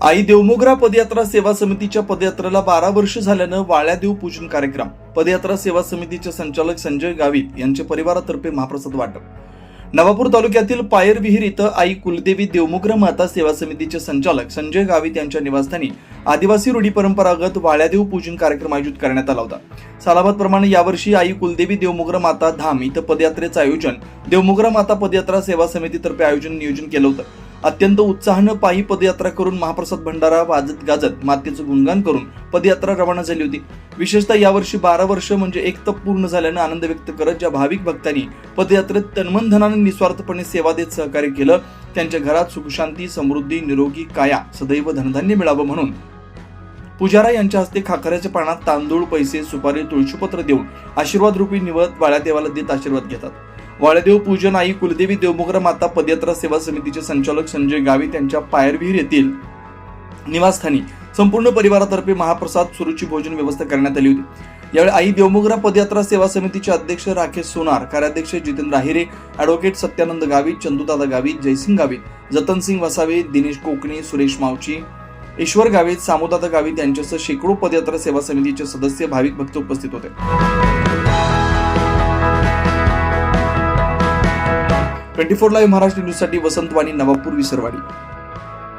आई देवमोगरा पदयात्रा सेवा समितीच्या पदयात्रेला 12 वर्ष झाल्यानं वाळ्यादेव पूजन कार्यक्रम. पदयात्रा सेवा समितीचे संचालक संजय गावित यांच्या परिवारातर्फे महाप्रसाद वाटप. नवापूर तालुक्यातील पायर विहीर इथं आई कुलदेवी देवमोगरा माता सेवा समितीचे संचालक संजय गावित यांच्या निवासस्थानी आदिवासी रूढी परंपरागत वाळ्यादेव पूजन कार्यक्रम आयोजित करण्यात आला होता. सालाबादप्रमाणे यावर्षी आई कुलदेवी देवमोगरा माता धाम इथं पदयात्रेचं आयोजन देवमोगरा माता पदयात्रा सेवा समितीतर्फे नियोजन केलं होतं. अत्यंत उत्साहानं पायी पदयात्रा करून महाप्रसाद भंडारा वाजत गाजत मातेचं गुणगान करून पदयात्रा रवाना झाली होती. विशेषतः यावर्षी 12 वर्ष म्हणजे एक तप पूर्ण झाल्यानं आनंद व्यक्त करत ज्या भाविक भक्तांनी पदयात्रेत तन्मनधनाने निस्वार्थपणे सेवा देत सहकार्य केलं, त्यांच्या घरात सुखशांती, समृद्धी, निरोगी काया, सदैव धनधान्य मिळावं म्हणून पुजारा यांच्या हस्ते खाकऱ्याच्या पानात तांदूळ, पैसे, सुपारी, तुळशीपत्र देऊन आशीर्वाद रूपी निवत वाळ्यादेवाला देत आशीर्वाद घेतात. वाळ्यादेव पूजन आई कुलदेवी देवमोगरा माता पदयात्रा सेवा समितीचे संचालक संजय गावित यांच्या पायरविहीर येथील निवासस्थानी संपूर्ण परिवारातर्फे महाप्रसाद सुरुची भोजन व्यवस्था करण्यात आली होती. यावेळी आई देवमोगरा पदयात्रा सेवा समितीचे अध्यक्ष राकेश सोनार, कार्याध्यक्ष जितेंद्र आहिरे, ॲडव्होकेट सत्यानंद गावित, चंदूदादा गावित, जयसिंग गावित, जतनसिंग वसावे, दिनेश कोकणे, सुरेश मावची, ईश्वर गावित, सामोदादा गावित यांच्यासह शेकडो पदयात्रा सेवा समितीचे सदस्य, भाविक भक्त उपस्थित होते. 24 लाईव्ह महाराष्ट्र न्यूजसाठी वसंत वाणी, नवापूर, विसरवाडी.